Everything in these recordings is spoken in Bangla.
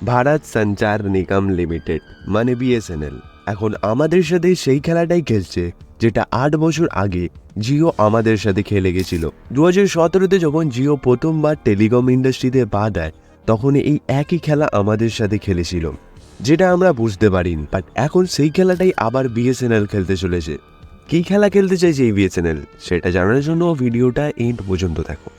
ভারত সঞ্চার নিগম লিমিটেড মানে বিএসএনএল এখন আমাদের সাথে সেই খেলাটাই খেলছে যেটা ৮ বছর আগে জিও আমাদের সাথে খেলে গেছিল। 2017-তে যখন জিও প্রথমবার টেলিকম ইন্ডাস্ট্রিতে পা দেয় তখন এই একই খেলা আমাদের সাথে খেলেছিল, যেটা আমরা বুঝতে পারিনি। বাট এখন সেই খেলাটাই আবার বিএসএনএল খেলতে চলেছে। কী খেলা খেলতে চাইছে এই বিএসএনএল সেটা জানার জন্য ভিডিওটা এন্ড পর্যন্ত দেখো।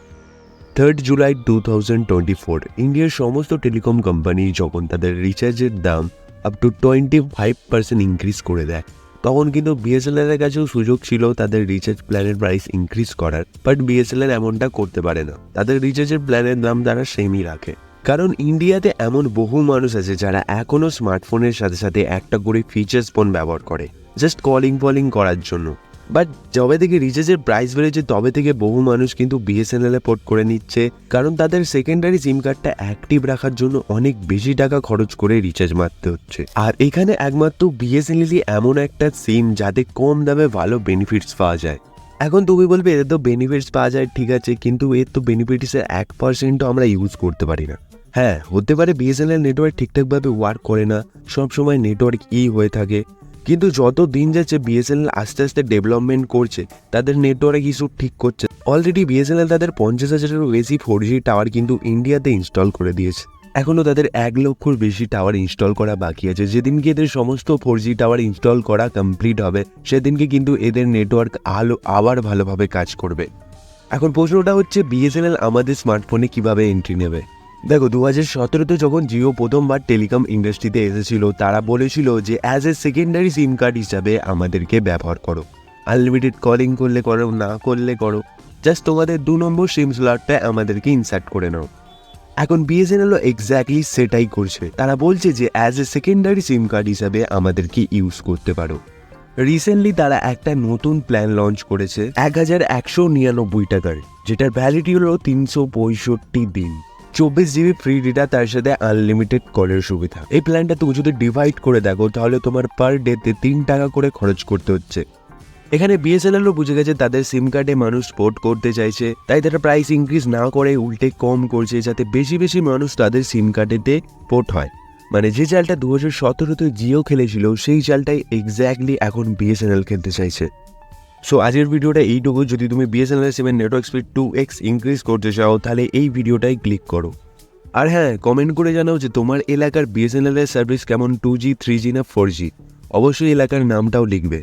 3 জুলাই 2024 ইন্ডিয়ার সমস্ত টেলিকম কোম্পানি যখন তাদের রিচার্জের দাম আপ টু 25% ইনক্রিজ করে দেয়, তখন কিন্তু বিএসএনএল এর কাছেও সুযোগ ছিল তাদের রিচার্জ প্ল্যানের প্রাইস ইনক্রিজ করার। বাট বিএসএনএল এমনটা করতে পারে না, তাদের রিচার্জের প্ল্যানের দাম তারা সেমই রাখে। কারণ ইন্ডিয়াতে এমন বহু মানুষ আছে যারা এখনও স্মার্টফোনের সাথে সাথে একটা করে ফিচার্স ফোন ব্যবহার করে জাস্ট কলিং করার জন্য। বাট যবে থেকে রিচার্জের প্রাইস বেড়েছে তবে থেকে বহু মানুষ কিন্তু বিএসএনএল-এ পোর্ট করে নিচ্ছে, কারণ তাদের সেকেন্ডারি সিম কার্ডটা অ্যাক্টিভ রাখার জন্য অনেক বেশি টাকা খরচ করে রিচার্জ মারতে হচ্ছে। আর এখানে একমাত্র বিএসএনএল-ই এমন একটা সিম যাতে কম দামে ভালো বেনিফিটস পাওয়া যায়। এখন তুমি বলবে এর তো বেনিফিটস পাওয়া যায়, ঠিক আছে, কিন্তু এর তো বেনিফিটসের 1%ও আমরা ইউজ করতে পারি না। হ্যাঁ, হতে পারে বিএসএনএল নেটওয়ার্ক ঠিকঠাকভাবে ওয়ার্ক করে না, সবসময় নেটওয়ার্ক হয়ে থাকে, কিন্তু যত দিন যাচ্ছে বিএসএনএল আস্তে আস্তে ডেভেলপমেন্ট করছে, তাদের নেটওয়ার্ক ইস্যু ঠিক করছে। অলরেডি বিএসএনএল তাদের 50,000-এরও বেশি 4G টাওয়ার কিন্তু ইন্ডিয়াতে ইনস্টল করে দিয়েছে। এখনও তাদের 1 লক্ষর বেশি টাওয়ার ইনস্টল করা বাকি আছে। যেদিনকে এদের সমস্ত 4G টাওয়ার ইনস্টল করা কমপ্লিট হবে সেদিনকে কিন্তু এদের নেটওয়ার্ক আবার ভালোভাবে কাজ করবে। এখন প্রশ্নটা হচ্ছে বিএসএনএল আমাদের স্মার্টফোনে কিভাবে এন্ট্রি নেবে। দেখো, 2017-তে যখন জিও প্রথমবার টেলিকম ইন্ডাস্ট্রিতে এসেছিল তারা বলেছিল যে as a secondary SIM card হিসাবে আমাদেরকে ব্যবহার করো, আনলিমিটেড কলিং করলে করো, না করলে করো, জাস্ট তোমাদের 2 নম্বর সিম স্লটটা আমাদেরকে ইনসার্ট করে নাও। এখন বিএসএনএলও এক্স্যাক্টলি সেটাই করছে। তারা বলছে যে as a secondary SIM card হিসাবে আমাদেরকে ইউজ করতে পারো। রিসেন্টলি তারা একটা নতুন প্ল্যান লঞ্চ করেছে 1199 টাকার, যেটার ভ্যালিডিটি হলো 365 দিন, 24 জিবি ফ্রি ডেটা, তার সাথে আনলিমিটেড কলের সুবিধা। এই প্ল্যানটা তুমি যদি ডিভাইড করে দেখো তাহলে তোমার পার ডেতে 3 টাকা করে খরচ করতে হচ্ছে। এখানে বিএসএনএলও বুঝে গেছে তাদের সিম কার্ডে মানুষ পোর্ট করতে চাইছে, তাই তারা প্রাইস ইনক্রিজ না করে উল্টে কম করছে যাতে বেশি মানুষ তাদের সিম কার্ডেতে পোর্ট হয়। মানে যে চালটা 2017-তে জিও খেলেছিল সেই চালটাই এক্স্যাক্টলি এখন বিএসএনএল খেলতে চাইছে। সো আজকের ভিডিওটা এইটুকু। যদি তুমি বিএসএনএল সিমের নেটওয়ার্ক স্পিড 2x ইনক্রিজ করতে চাও তাহলে এই ভিডিওটাই ক্লিক করো। আর হ্যাঁ, কমেন্ট করে জানাও যে তোমার এলাকার বিএসএনএল এর সার্ভিস কেমন, 2G, 3G না 4G। অবশ্যই এলাকার নামটাও লিখবে।